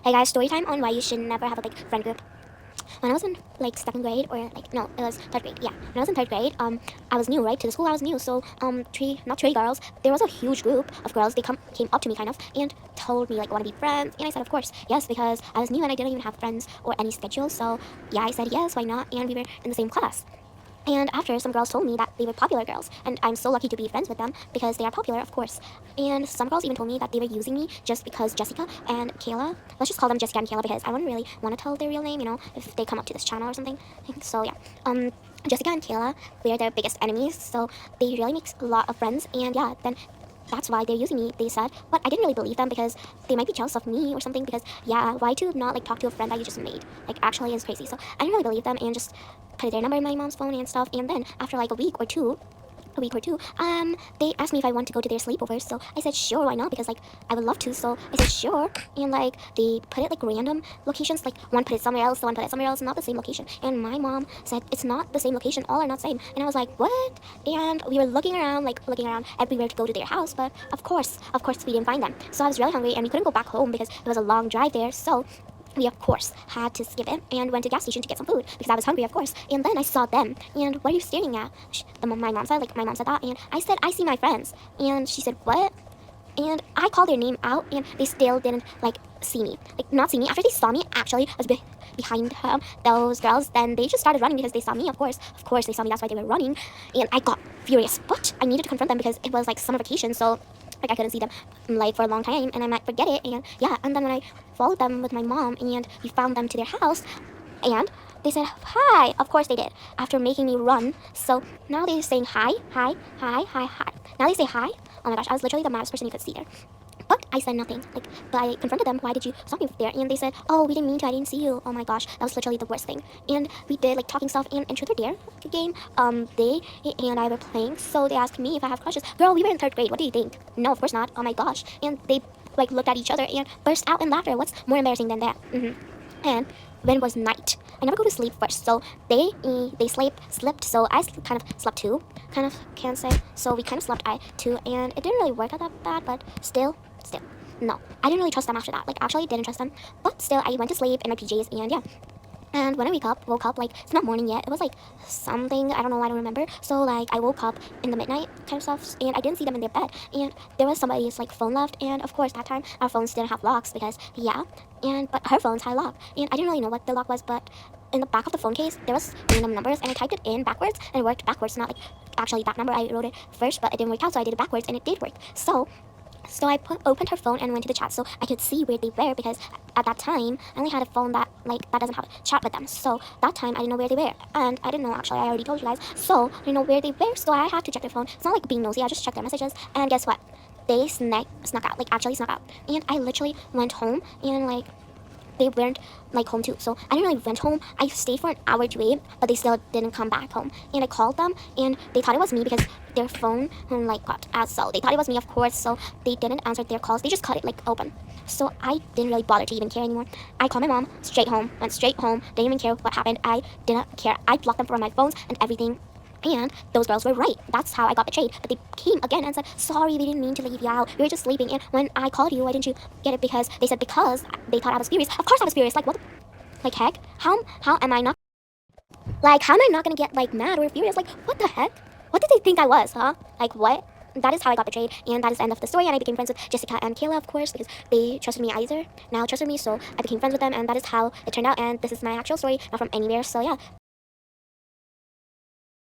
Hey guys, story time on why you should never have a like friend group. When I was in like second grade or like no, it was third grade. Yeah, when I was in third grade, I was new, right, to the school. I was new, so three girls. There was a huge group of girls. They came up to me kind of and told me like want to be friends, and I said of course yes because I was new and I didn't even have friends or any schedule. So yeah, I said yes, why not? And we were in the same class. And after, some girls told me that they were popular girls, and I'm so lucky to be friends with them because they are popular, of course. And some girls even told me that they were using me just because Jessica and Kayla, let's just call them Jessica and Kayla because I wouldn't really want to tell their real name, you know, if they come up to this channel or something. So yeah, Jessica and Kayla, we are their biggest enemies, so they really make a lot of friends. And yeah, then that's why they're using me, they said. But I didn't really believe them because they might be jealous of me or something because, yeah, why to not, like, talk to a friend that you just made? Like, actually is crazy. So I didn't really believe them and just put their number in my mom's phone and stuff. And then after, like, a week or two, they asked me if I want to go to their sleepovers. So I said sure, why not? Because like I would love to. So I said sure, and like they put it like random locations. Like one put it somewhere else, the one put it somewhere else, not the same location. And my mom said it's not the same location, all are not same. And I was like, what? And we were looking around everywhere to go to their house, but of course, we didn't find them. So I was really hungry, and we couldn't go back home because it was a long drive there. So we of course had to skip it and went to the gas station to get some food because I was hungry, of course. And then I saw them, and what are you staring at? My mom said that, and I said I see my friends, and she said what? And I called their name out, and they still didn't like see me, like not see me. After they saw me, actually, I was behind those girls. Then they just started running because they saw me. Of course, they saw me. That's why they were running, and I got furious. But I needed to confront them because it was like summer vacation, so like I couldn't see them like for a long time, and I might forget it. And yeah, and then when I followed them with my mom, and we found them to their house, and they said hi. Of course they did. After making me run, so now they're saying hi, hi, hi, hi, hi. Now they say hi. Oh my gosh, I was literally the maddest person you could see there. But I said nothing. Like, but I confronted them. Why did you stop me there? And they said, "Oh, we didn't mean to. I didn't see you." Oh my gosh, that was literally the worst thing. And we did like talking stuff and in Truth or Dare game. They and I were playing. So they asked me if I have crushes. Girl, we were in third grade. What do you think? No, of course not. Oh my gosh. And they like looked at each other and burst out in laughter. What's more embarrassing than that? And when it was night, I never go to sleep first. So they slept. So I kind of slept too. Kind of can't say. So we kind of slept I too, and it didn't really work out that bad. But still. No, I didn't really trust them after that. Like, actually, didn't trust them. But still, I went to sleep in my PJs, and yeah. And when I woke up, like, it's not morning yet. It was, like, something, I don't know, I don't remember. So, like, I woke up in the midnight kind of stuff, and I didn't see them in their bed. And there was somebody's, like, phone left, and, of course, that time, our phones didn't have locks because, yeah. But her phones had a lock, and I didn't really know what the lock was, but in the back of the phone case, there was random numbers, and I typed it in backwards, and it worked backwards, not, like, actually that number. I wrote it first, but it didn't work out, so I did it backwards, and it did work. So I opened her phone and went to the chat so I could see where they were because at that time I only had a phone that doesn't have a chat with them. So that time I didn't know where they were, and I didn't know, actually, I already told you guys. So I didn't know where they were, so I had to check their phone. It's not like being nosy, I just checked their messages, and guess what? They snuck out, like actually snuck out, and I literally went home and like they weren't like home too. So I didn't really went home. I stayed for an hour to wait, but they still didn't come back home. And I called them, and they thought it was me because their phone like got out. So they thought it was me, of course. So they didn't answer their calls. They just cut it like open. So I didn't really bother to even care anymore. I called my mom went straight home. Didn't even care what happened. I didn't care. I blocked them from my phones and everything. And those girls were right. That's how I got betrayed. But they came again and said, sorry, we didn't mean to leave you out. We were just sleeping. And when I called you, why didn't you get it? Because they said because they thought I was furious. Of course I was furious. Like, what the, like, heck? How am I not, like, how am I not gonna get, like, mad or furious? Like, what the heck? What did they think I was, huh? Like, what? That is how I got betrayed, and that is the end of the story. And I became friends with Jessica and Kayla, of course, because they trusted me either. Now trusted me, so I became friends with them, and that is how it turned out. And this is my actual story, not from anywhere. So yeah.